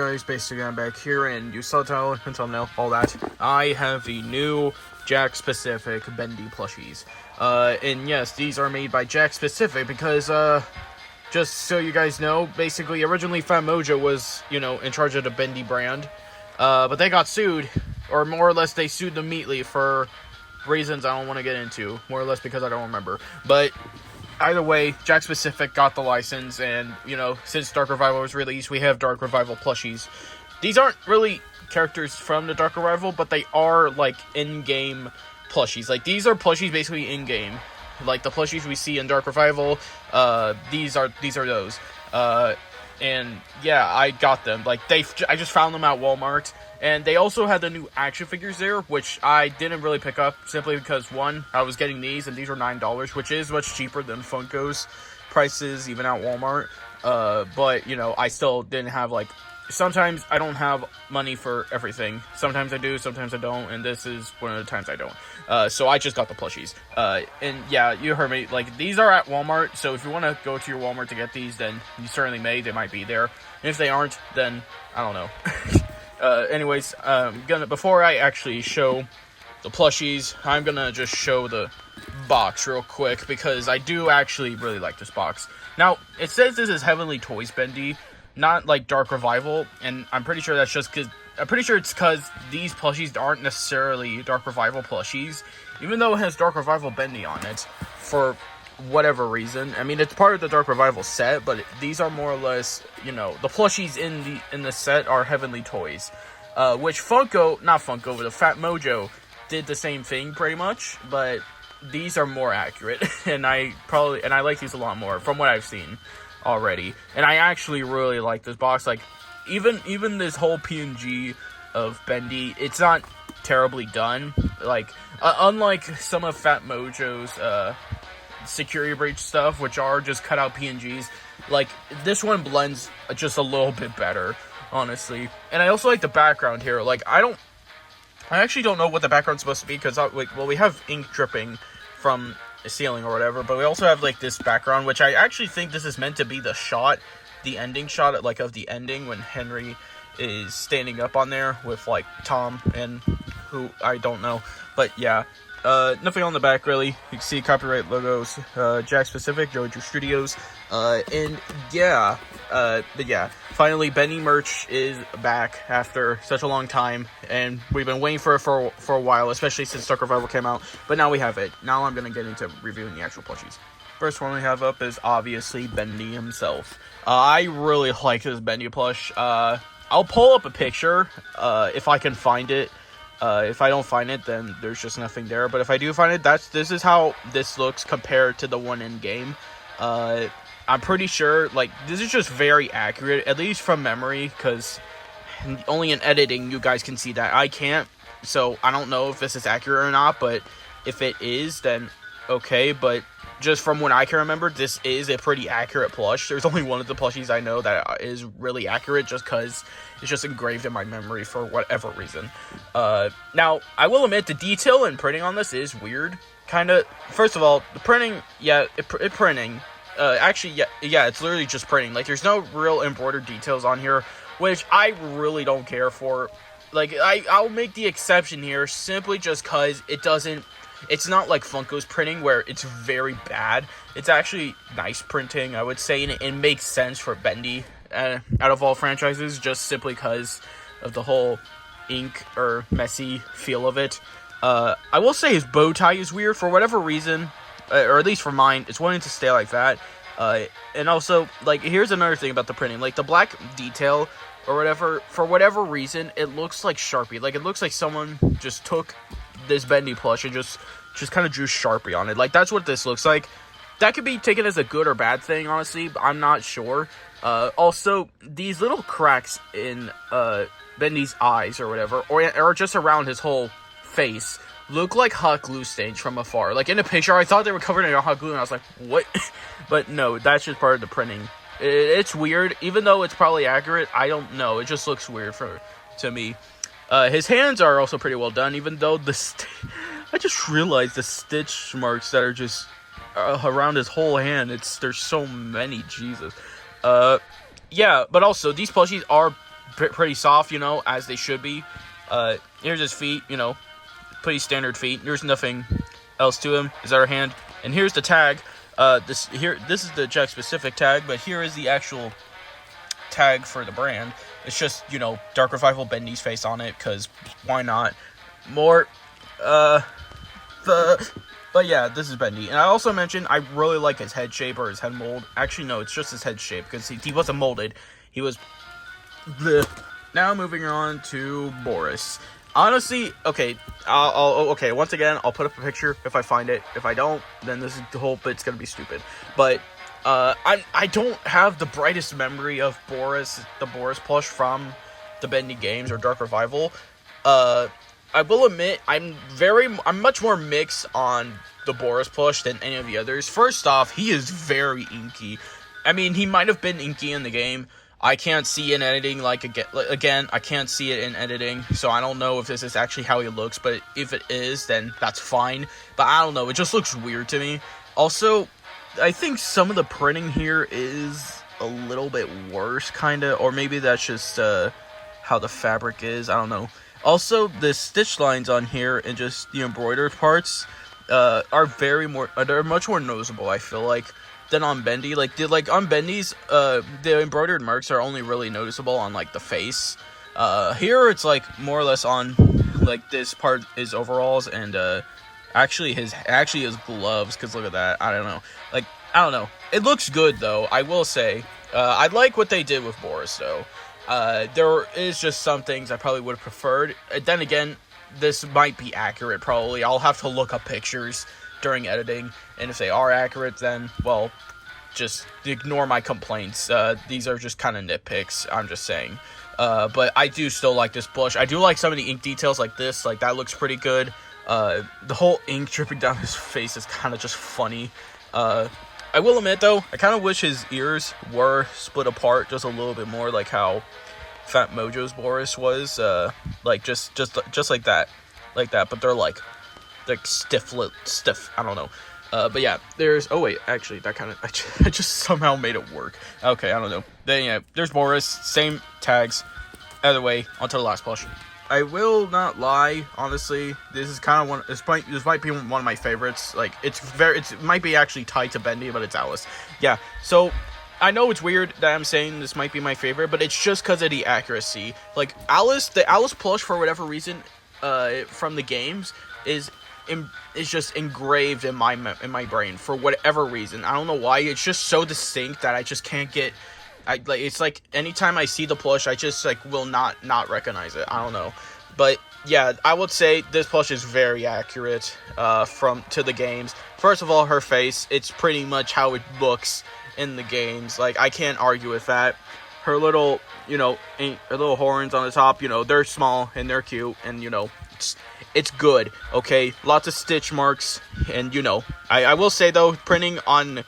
guys, basically I'm back here, and you saw the title, thumbnail, all that. I have the new Jakks Pacific Bendy plushies. And yes, these are made by Jakks Pacific because, just so you guys know, basically, originally Fat Mojo was, in charge of the Bendy brand. But they got sued, or more or less they sued them immediately for reasons I don't want to get into, more or less because I don't remember. But either way, Jakks Pacific got the license, and, since Dark Revival was released, we have Dark Revival plushies. These aren't really characters from the Dark Revival, but they are, in-game plushies. These are plushies basically in-game. Like, the plushies we see in Dark Revival, these are those. And, yeah, I got them. I just found them at Walmart. And they also had the new action figures there, which I didn't really pick up, simply because, one, I was getting these, and these were $9, which is much cheaper than Funko's prices, even at Walmart. But, I still didn't have, sometimes I don't have money for everything. Sometimes I do, sometimes I don't, and this is one of the times I don't. So I just got the plushies. And, yeah, you heard me. These are at Walmart, so if you want to go to your Walmart to get these, then you certainly may. They might be there. And if they aren't, then I don't know. Anyways, before I actually show the plushies, I'm gonna just show the box real quick, because I do actually really like this box. Now, it says this is Heavenly Toys Bendy, not like Dark Revival, and I'm pretty sure that's just it's because these plushies aren't necessarily Dark Revival plushies, even though it has Dark Revival Bendy on it, for whatever reason. I mean, it's part of the Dark Revival set, but these are more or less, the plushies in the set are Heavenly Toys, which not Funko, but the Fat Mojo did the same thing pretty much, but these are more accurate, and I like these a lot more from what I've seen already. And I actually really like this box. Even this whole PNG of Bendy, it's not terribly done. Unlike some of Fat Mojo's security breach stuff, which are just cut out PNGs, this one blends just a little bit better, honestly. And I also like the background here. I actually don't know what the background's supposed to be, because we have ink dripping from the ceiling or whatever, but we also have this background, which I actually think this is meant to be the ending shot of the ending, when Henry is standing up on there with Tom and who I don't know. But yeah, nothing on the back really. You can see copyright logos, Jakks Pacific, Jojo Studios, and yeah, but yeah, finally Bendy merch is back after such a long time, and we've been waiting for it for a while, especially since Dark Revival came out, but now we have it. Now I'm gonna get into reviewing the actual plushies. First one we have up is obviously Bendy himself. I really like this Bendy plush. I'll pull up a picture, if I can find it. If I don't find it, then there's just nothing there. But if I do find it, this is how this looks compared to the one in game. I'm pretty sure, this is just very accurate, at least from memory, because only in editing you guys can see that. I can't, so I don't know if this is accurate or not, but if it is, then okay. But just from what I can remember, this is a pretty accurate plush. There's only one of the plushies I know that is really accurate, just because it's just engraved in my memory for whatever reason. Now, I will admit, the detail and printing on this is weird. Kinda. First of all, the printing, yeah, printing. Actually, yeah, it's literally just printing. There's no real embroidered details on here, which I really don't care for. I'll make the exception here, simply just because it's not like Funko's printing, where it's very bad. It's actually nice printing, I would say, and it makes sense for Bendy out of all franchises, just simply because of the whole ink or messy feel of it. I will say his bow tie is weird for whatever reason, or at least for mine. It's wanting to stay like that. And also, here's another thing about the printing. The black detail or whatever, for whatever reason, it looks like Sharpie. It looks like someone just took this Bendy plush and just kind of drew Sharpie on it. That's what this looks like. That could be taken as a good or bad thing, honestly, but I'm not sure. Also, these little cracks in Bendy's eyes or whatever, or just around his whole face, look like hot glue stains from afar. In the picture, I thought they were covered in hot glue, and I was like, what? But no, that's just part of the printing. It's weird, even though it's probably accurate. I don't know, it just looks weird to me. His hands are also pretty well done, even though I just realized the stitch marks that are just around his whole hand. There's so many, Jesus. Yeah, but also, these plushies are pretty soft, as they should be. Here's his feet, pretty standard feet. There's nothing else to him. His other hand, and here's the tag. This is the Jakks Pacific tag, but here is the actual tag for the brand. It's just, Dark Revival Bendy's face on it, because why not? But yeah, this is Bendy. And I also mentioned I really like his head shape or his head mold. Actually, no, it's just his head shape, because he wasn't molded. He was... Bleh. Now moving on to Boris. Honestly, okay, okay, once again, I'll put up a picture if I find it. If I don't, then the whole bit's gonna be stupid. But, I don't have the brightest memory of Boris, the Boris plush from the Bendy games or Dark Revival. I will admit, I'm much more mixed on the Boris plush than any of the others. First off, he is very inky. I mean, he might have been inky in the game. I can't see in editing, again, I can't see it in editing, so I don't know if this is actually how he looks, but if it is, then that's fine. But I don't know, it just looks weird to me. Also, I think some of the printing here is a little bit worse, kinda, or maybe that's just, how the fabric is, I don't know. Also, the stitch lines on here and just the embroidered parts, are they're much more noticeable, I feel like, than on Bendy. On Bendy's, the embroidered marks are only really noticeable on, the face. Here it's, more or less on, this part is overalls, and, actually his gloves, because look at that, I don't know. I don't know. It looks good, though, I will say. I like what they did with Boris, though. There is just some things I probably would have preferred. Then again, this might be accurate, probably. I'll have to look up pictures during editing, and if they are accurate, then, well, just ignore my complaints. These are just kind of nitpicks, I'm just saying. But I do still like this plush. I do like some of the ink details like this, that looks pretty good. The whole ink dripping down his face is kind of just funny. I will admit, though, I kind of wish his ears were split apart just a little bit more, like how Fat Mojo's Boris was, just like that, but they're stiff, I don't know. But yeah, oh wait, actually, that kind of, I just somehow made it work. Okay, I don't know. Then yeah, there's Boris, same tags. Either way, onto the last plush. I will not lie, honestly, this is kind of this might be one of my favorites. It might be actually tied to Bendy, but it's Alice. Yeah, so I know it's weird that I'm saying this might be my favorite, but it's just because of the accuracy. The Alice plush, for whatever reason, from the games, is just engraved in my brain for whatever reason. I don't know why. It's just so distinct that I just can't get. It's like anytime I see the plush, I just will not recognize it. I don't know, but yeah, I would say this plush is very accurate to the games. First of all, her face, it's pretty much how it looks in the games. I can't argue with that. Her little, her little horns on the top, they're small and they're cute, and it's good. Okay, lots of stitch marks, and I will say though, printing on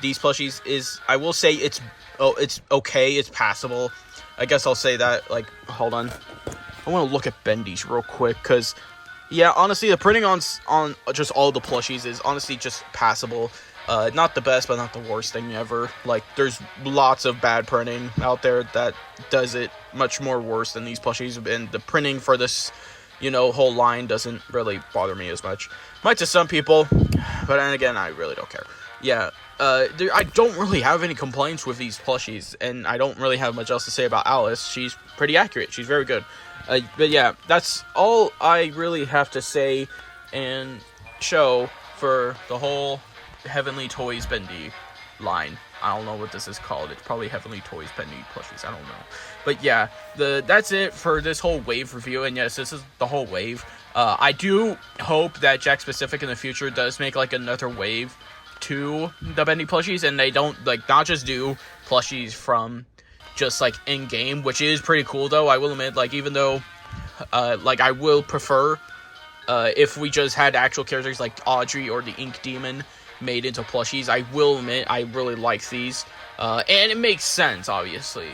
these plushies is, I will say it's okay, it's passable. I guess I'll say that. Hold on, I want to look at Bendy's real quick, because yeah, honestly, the printing on just all the plushies is honestly just passable. Not the best, but not the worst thing ever. There's lots of bad printing out there that does it much more worse than these plushies, and the printing for this, whole line doesn't really bother me as much. Might to some people, but then again, I really don't care. Yeah, I don't really have any complaints with these plushies, and I don't really have much else to say about Alice. She's pretty accurate. She's very good. But yeah, that's all I really have to say and show for the whole Heavenly Toys Bendy line. I don't know what this is called. It's probably Heavenly Toys Bendy plushies. I don't know. But yeah, that's it for this whole wave review. And yes, this is the whole wave. I do hope that Jakks Pacific in the future does make another wave to the Bendy plushies, and they don't not just do plushies from just in game, which is pretty cool though. I will admit, even though I will prefer if we just had actual characters like Audrey or the Ink Demon made into plushies. I will admit I really like these, and it makes sense, obviously.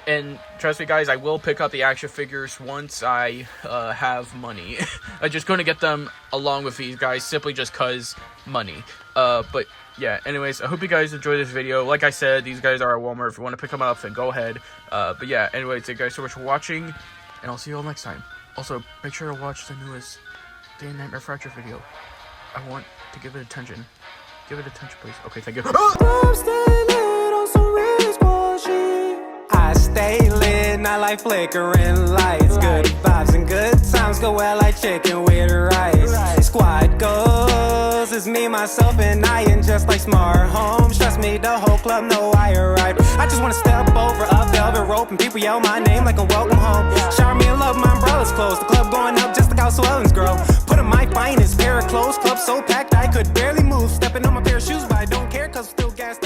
And trust me, guys, I will pick up the action figures once I have money. I'm just going to get them along with these guys, simply just cause money. But yeah, anyways, I hope you guys enjoyed this video. Like I said, these guys are at Walmart. If you want to pick them up, then go ahead. But yeah, anyways, thank you guys so much for watching, and I'll see you all next time. Also, make sure to watch the newest Day and Nightmare Fracture video. I want to give it attention. Give it attention, please. Okay, thank you. I stay lit, not like flickering lights. Good vibes and good times go well like chicken with rice. Squad goes, it's me, myself, and I, and just like smart homes. Trust me, the whole club know I arrived. I just wanna step over a velvet rope and people yell my name like a welcome home. Shower me in love, my umbrella's closed. The club going up just like how swellings grow. Put on my finest pair of clothes, club so packed I could barely move. Stepping on my pair of shoes, but I don't care 'cause I'm still gassed.